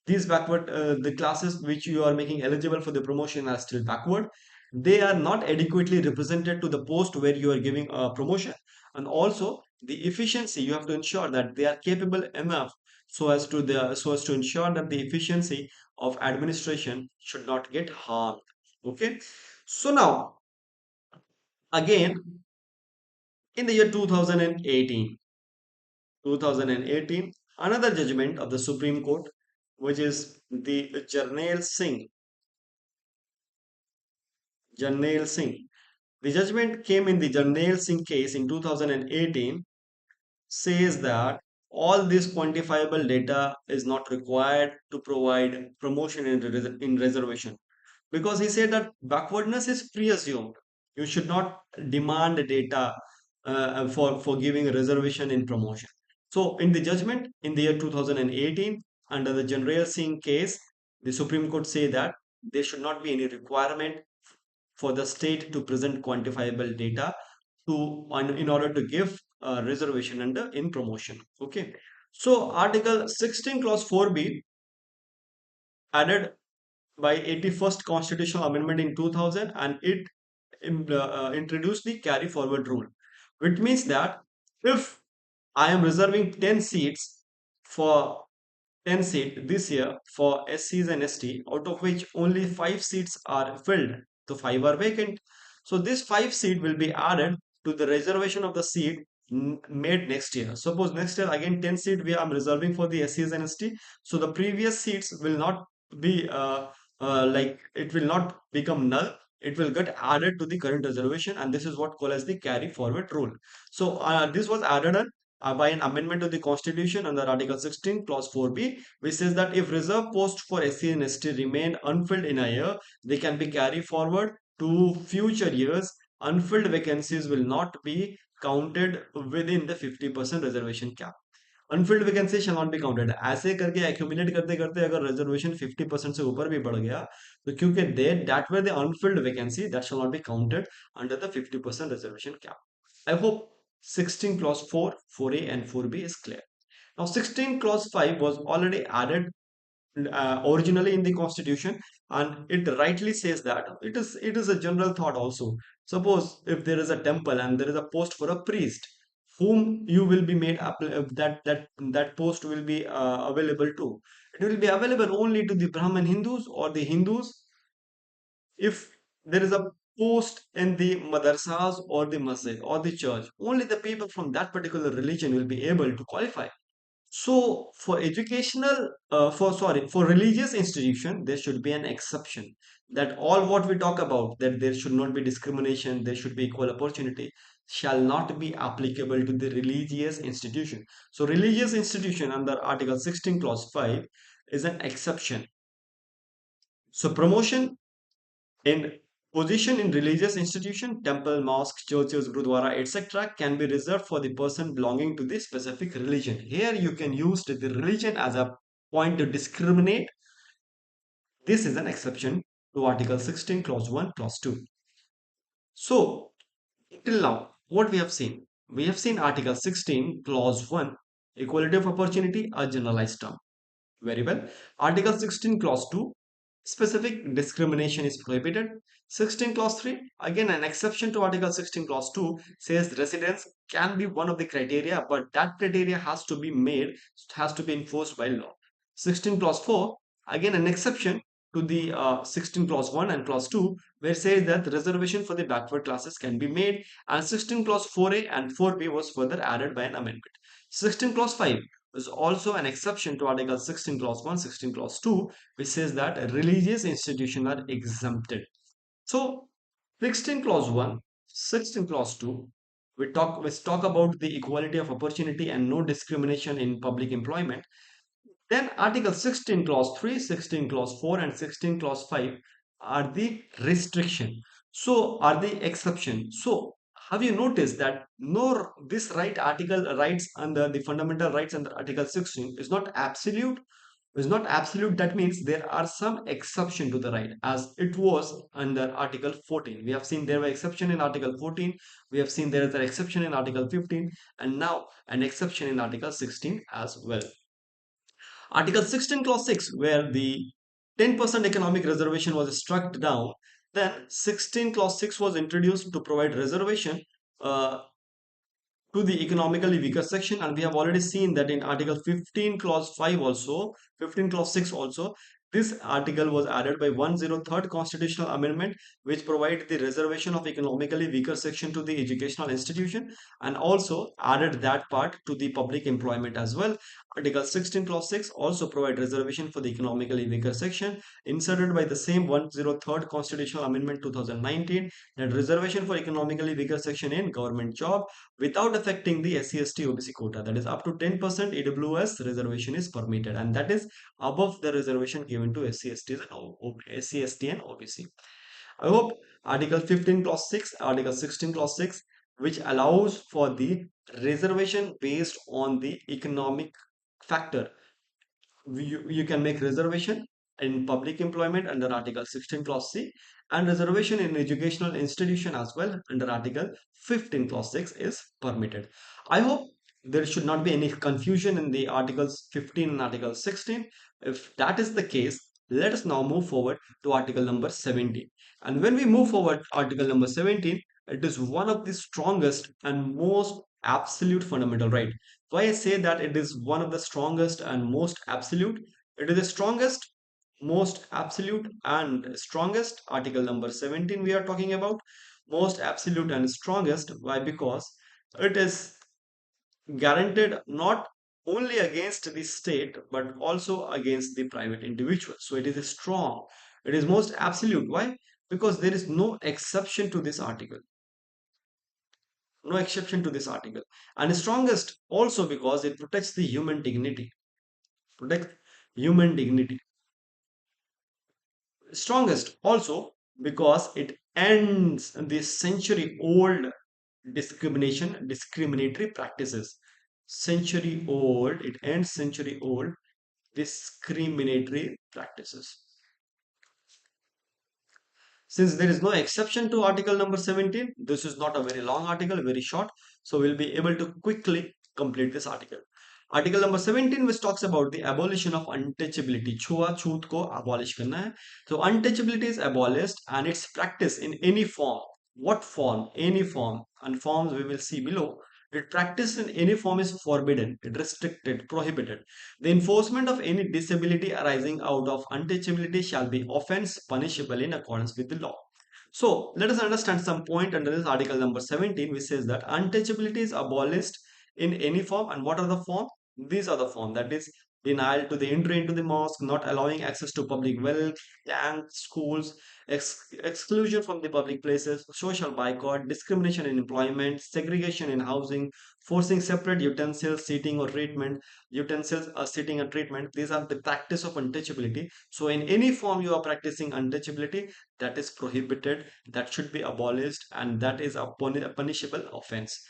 These backward, the classes which you are making eligible for the promotion are still backward. They are not adequately represented to the post where you are giving a promotion. And also the efficiency, you have to ensure that they are capable enough so as to ensure that the efficiency of administration should not get harmed. Okay. So now again, in the year 2018, 2018, another judgment of the Supreme Court, which is the Jarnail Singh. The judgment came in the Jarnail Singh case in 2018, says that all this quantifiable data is not required to provide promotion in reservation, because he said that backwardness is pre-assumed. You should not demand data for giving a reservation in promotion. So in the judgment in the year 2018, under the General Singh case, the Supreme Court say that there should not be any requirement for the state to present quantifiable data in order to give reservation under in promotion. Okay. So Article 16 Clause 4B, added by 81st Constitutional Amendment in 2000, and it introduced the carry forward rule, which means that if I am reserving 10 seats for 10 seat this year for SCs and ST, out of which only 5 seats are filled, so 5 are vacant. So this 5 seat will be added to the reservation of the seat made next year. Suppose next year again 10 seat we are reserving for the SCs and ST. So the previous seats will not be like it will not become null. It will get added to the current reservation, and this is what called as the carry forward rule. So this was added by an amendment to the Constitution under Article 16, Clause 4B, which says that if reserve posts for SC and ST remain unfilled in a year, they can be carried forward to future years. Unfilled vacancies will not be counted within the 50% reservation cap. Anfield vacancy shall not be counted, ऐसे करके accumulate करते करते अगर reservation 50% से ऊपर भी बढ़ गया, तो क्योंकि that were the Anfield vacancy that shall not be counted under the 50% reservation cap. I hope 16 clause 4, 4A and 4B is clear. Now 16 clause 5 was already added originally in the constitution, and it rightly says that it is a general thought also. Suppose if there is a temple and there is a post for a priest, whom you will be made up, that post will be available to, it will be available only to the Brahmin Hindus or the Hindus. If there is a post in the madrasas or the masjid or the church, only the people from that particular religion will be able to qualify. So for educational, for religious institution, there should be an exception, that all what we talk about, that there should not be discrimination, there should be equal opportunity, shall not be applicable to the religious institution. So religious institution under Article 16 Clause 5 is an exception. So promotion in position in religious institution, temple, mosque, churches, gurudwara, etc., can be reserved for the person belonging to the specific religion. Here you can use the religion as a point to discriminate. This is an exception to Article 16, Clause 1, Clause 2. So, till now, what we have seen? We have seen Article 16, Clause 1, equality of opportunity, a generalized term. Very well. Article 16, Clause 2, specific discrimination is prohibited. 16 Clause 3, again an exception to Article 16 Clause 2, says residence can be one of the criteria, but that criteria has to be enforced by law. 16 Clause 4, again an exception to the 16 Clause 1 and Clause 2, where it says that the reservation for the backward classes can be made, and 16 Clause 4A and 4B was further added by an amendment. 16 Clause 5 is also an exception to Article 16 Clause 1, 16 Clause 2, which says that religious institutions are exempted. So 16 Clause 1, 16 Clause 2, let's talk about the equality of opportunity and no discrimination in public employment. Then Article 16 Clause 3, 16 Clause 4 and 16 Clause 5 are the restriction. So are the exception. So have you noticed that no, this rights under the fundamental rights under Article 16 is not absolute? Is not absolute. That means there are some exception to the right, as it was under Article 14. We have seen there were exception in Article 14. We have seen there is an exception in Article 15, and now an exception in Article 16 as well. Article 16 Clause 6, where the 10% economic reservation was struck down, then 16 Clause 6 was introduced to provide reservation to the economically weaker section, and we have already seen that in Article 15 Clause 5 also, 15 Clause 6 also, This article was added by 103rd Constitutional Amendment, which provided the reservation of economically weaker section to the educational institution and also added that part to the public employment as well. Article 16 clause 6 also provide reservation for the economically weaker section inserted by the same 103rd Constitutional Amendment 2019 that reservation for economically weaker section in government job without affecting the SC ST OBC quota, that is up to 10% EWS reservation is permitted, and that is above the reservation given to SC, STs and SC, ST and OBC. I hope Article 15 clause 6, Article 16 clause 6, which allows for the reservation based on the economic factor. You can make reservation in public employment under Article 16 clause C and reservation in educational institution as well under Article 15 clause 6 is permitted. I hope there should not be any confusion in the Articles 15 and Article 16. If that is the case, let us now move forward to Article number 17. And when we move forward Article number 17, it is one of the strongest and most absolute fundamental right. Why I say that it is one of the strongest and most absolute? It is the strongest, most absolute, and strongest. Article number 17 we are talking about. Most absolute and strongest. Why? Because it is guaranteed not only against the state but also against the private individual. So it is strong. It is most absolute. Why? Because there is no exception to this article. No exception to this article. And strongest also because it protects the human dignity. Protect human dignity. Strongest also because it ends the century old discriminatory practices. Century old, it ends century old discriminatory practices. Since there is no exception to article number 17, this is not a very long article, very short. So we'll be able to quickly complete this article. Article number 17 which talks about the abolition of untouchability. छुआ छूत को abolish करना है. So untouchability is abolished and its practice in any form. What form? Any form. And forms we will see below. Its practice in any form is forbidden, restricted, prohibited. The enforcement of any disability arising out of untouchability shall be offence punishable in accordance with the law. So let us understand some point under this article number 17 which says that untouchability is abolished in any form. And what are the form? These are the form, that is denial to the entry into the mosque, not allowing access to public wealth and schools, exclusion from the public places, social boycott, discrimination in employment, segregation in housing, forcing separate utensils, seating or treatment, utensils, sitting and treatment. These are the practice of untouchability. So in any form you are practicing untouchability, that is prohibited, that should be abolished, and that is a punishable offense.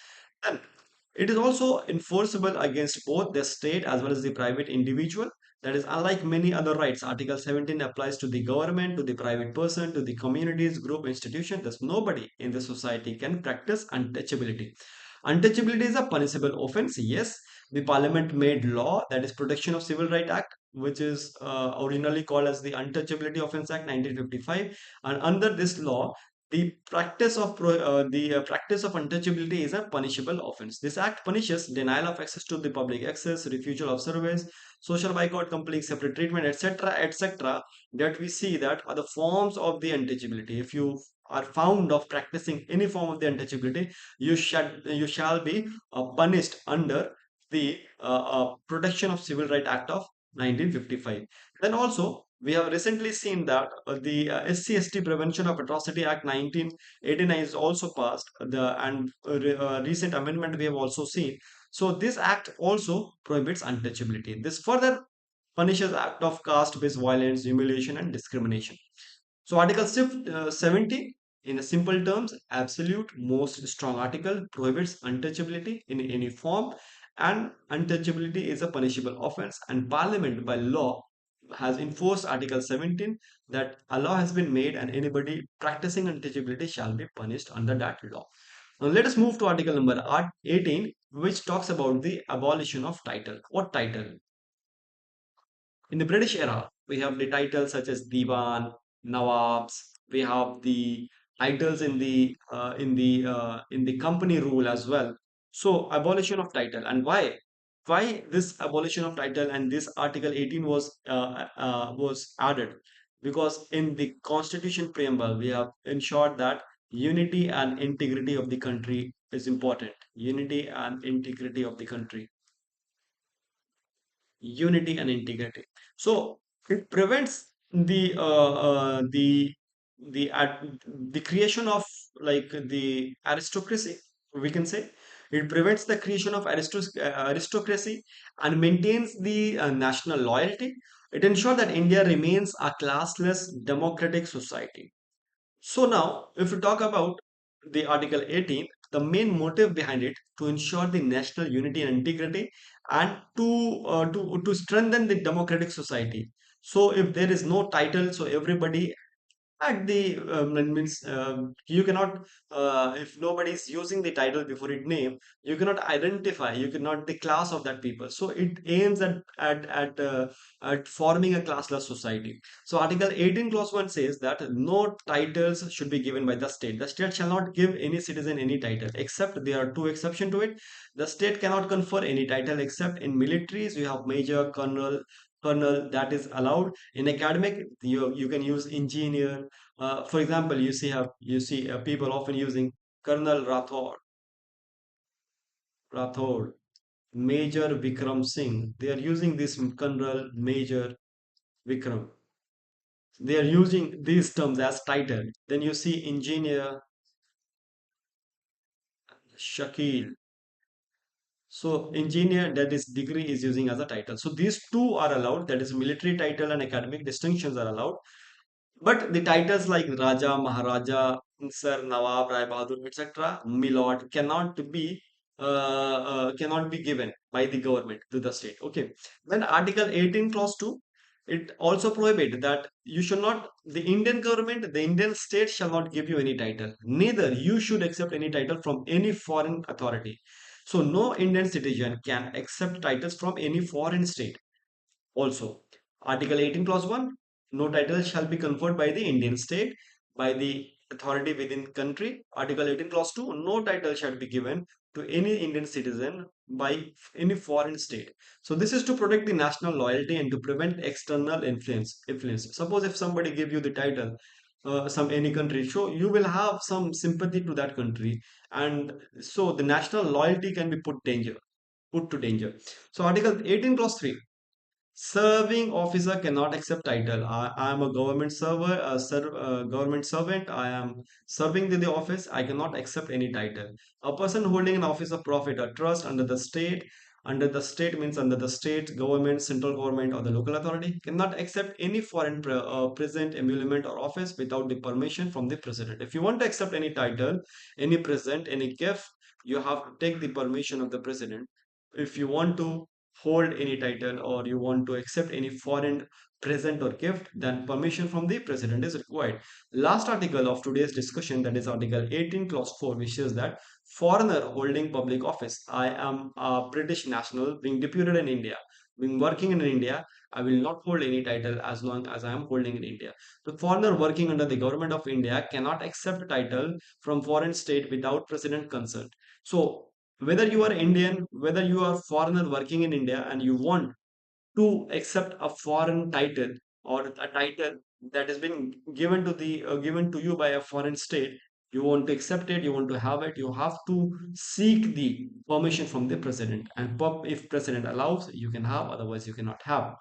And it is also enforceable against both the state as well as the private individual. That is, unlike many other rights, Article 17 applies to the government, to the private person, to the communities, group, institution. Thus, nobody in the society can practice untouchability. Untouchability is a punishable offense. Yes, the parliament made law, that is Protection of Civil Right Act, which is originally called as the Untouchability Offence Act 1955. And under this law, the practice of untouchability is a punishable offense. This act punishes denial of access to the public access, refusal of service, social boycott, complete separate treatment, etc., etc. That we see that are the forms of the untouchability. If you are found of practicing any form of the untouchability, you shall be punished under the Protection of Civil Right Act of 1955. Then also we have recently seen that the SC ST Prevention of Atrocity Act 1989 is also passed. The and recent amendment we have also seen. So this act also prohibits untouchability. This further punishes act of caste-based violence, humiliation, and discrimination. So Article 70, in simple terms, absolute most strong article, prohibits untouchability in any form, and untouchability is a punishable offense. And Parliament by law has enforced Article 17 that a law has been made and anybody practicing untouchability shall be punished under that law. Now let us move to Article number 18, which talks about the abolition of title. What title? In the British era, we have the titles such as Diwan, Nawabs. We have the titles in the company rule as well. So abolition of title, and why? why this abolition of title and this Article 18 was added? Because in the Constitution preamble, we have ensured that unity and integrity of the country is important. Unity and integrity of the country, unity and integrity. So it prevents the creation of like the aristocracy. We can say it prevents the creation of aristocracy and maintains the national loyalty. It ensures that India remains a classless democratic society. So now, if we talk about the Article 18, the main motive behind it to ensure the national unity and integrity and to strengthen the democratic society. So if there is no title, so everybody at the that means you cannot if nobody is using the title before its name, you cannot identify, you cannot the class of that people. So it aims at forming a classless society. So Article 18 clause 1 says that no titles should be given by the state. The state shall not give any citizen any title, except there are two exceptions to it. The state cannot confer any title except in militaries you have major, colonel, that is allowed. In academic, you can use engineer. For example, you see people often using Colonel Rathod, Major Vikram Singh. They are using this Colonel, Major Vikram. They are using these terms as title. Then you see engineer Shakil. So engineer, that is degree, is using as a title. So these two are allowed. That is military title and academic distinctions are allowed. But the titles like Raja, Maharaja, Sir, Nawab, Rai Bahadur, etc., Milord cannot be given by the government to the state. Okay. Then Article 18, Clause 2, it also prohibits that you should not, the Indian government, the Indian state shall not give you any title. Neither you should accept any title from any foreign authority. So no Indian citizen can accept titles from any foreign state. Also, Article 18, Clause 1, no title shall be conferred by the Indian state, by the authority within country. Article 18, Clause 2, no title shall be given to any Indian citizen by any foreign state. So this is to protect the national loyalty and to prevent external influence. Suppose if somebody give you the title, some any country, so you will have some sympathy to that country, and so the national loyalty can be put to danger. So Article 18, Clause 3, serving officer cannot accept title. I am a government government servant. I am serving the office. I cannot accept any title. A person holding an office of profit or trust under the state means under the state government, central government, or the local authority, cannot accept any foreign present, emolument, or office without the permission from the president. If you want to accept any title, any present, any gift, you have to take the permission of the president. If you want to hold any title or you want to accept any foreign present or gift, then permission from the president is required. Last article of today's discussion, that is Article 18, Clause 4, which says that foreigner holding public office, I am a British national being deputed in India, being working in India, I will not hold any title as long as I am holding in India. The foreigner working under the government of India cannot accept title from foreign state without president consent. So whether you are Indian, whether you are foreigner working in India and you want to accept a foreign title or a title that has been given to you by a foreign state, you want to accept it, you want to have it, you have to seek the permission from the president. And if president allows, you can have, otherwise you cannot have.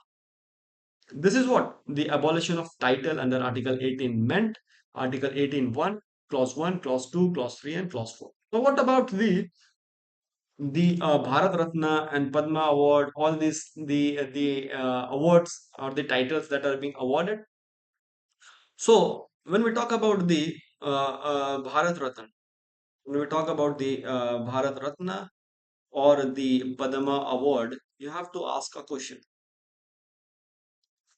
This is what the abolition of title under Article 18 meant. Article 18 1, Clause 1, Clause 2, Clause 3, and Clause 4. Now, what about the Bharat Ratna and Padma Award, all these the awards or the titles that are being awarded? So when we talk about the Bharat Ratna, when we talk about the Bharat Ratna or the Padma Award, you have to ask a question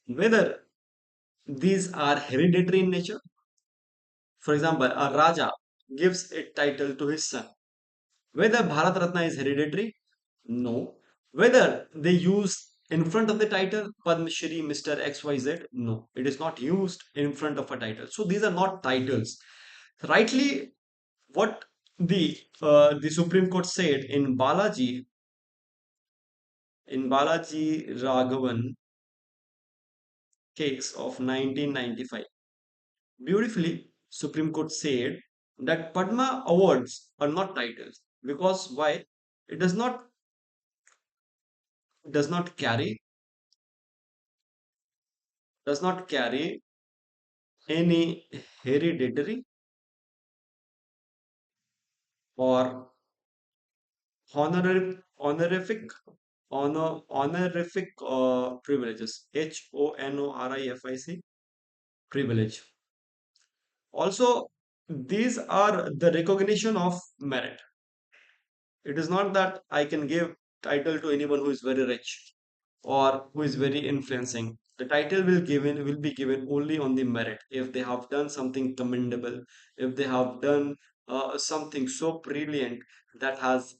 whether these are hereditary in nature. For example, a Raja gives a title to his son. Whether Bharat Ratna is hereditary? No. Whether they use in front of the title Padma Shri Mr. XYZ? No. It is not used in front of a title. So these are not titles. Rightly, what the Supreme Court said in Balaji in Balaji Raghavan case of 1995. Beautifully, Supreme Court said that Padma awards are not titles because why? It does not carry does not carry any hereditary or honorific privileges. HONORIFIC privilege. Also, these are the recognition of merit. It is not that I can give title to anyone who is very rich or who is very influencing. The title will be given only on the merit. If they have done something commendable, if they have done something so brilliant that has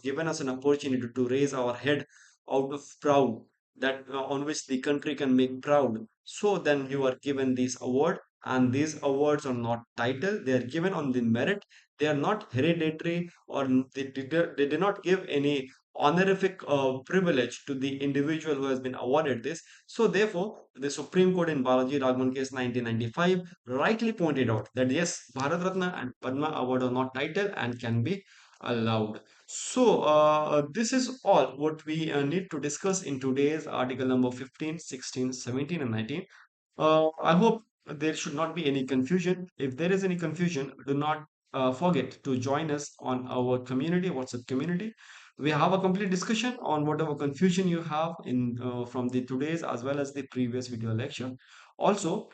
given us an opportunity to raise our head out of proud, that on which the country can make proud. So then you are given this award, and these awards are not title; they are given on the merit. They are not hereditary, or they do not give any honorific privilege to the individual who has been awarded this. So, therefore, the Supreme Court in Balaji Raghavan case 1995 rightly pointed out that yes, Bharat Ratna and Padma Award are not title and can be allowed. So, this is all what we need to discuss in today's article number 15, 16, 17, and 19. I hope there should not be any confusion. If there is any confusion, do not forget to join us on our community, WhatsApp community. We have a complete discussion on whatever confusion you have in from the today's as well as the previous video lecture. Also,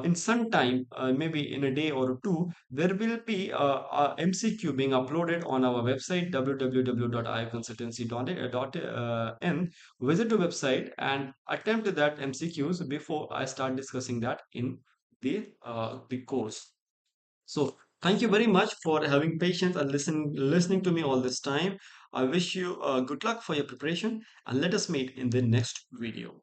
in some time, maybe in a day or two, there will be a MCQ being uploaded on our website www.iconsultancy.in. Visit the website and attempt that MCQs before I start discussing that in the course. So thank you very much for having patience and listening to me all this time. I wish you good luck for your preparation, and let us meet in the next video.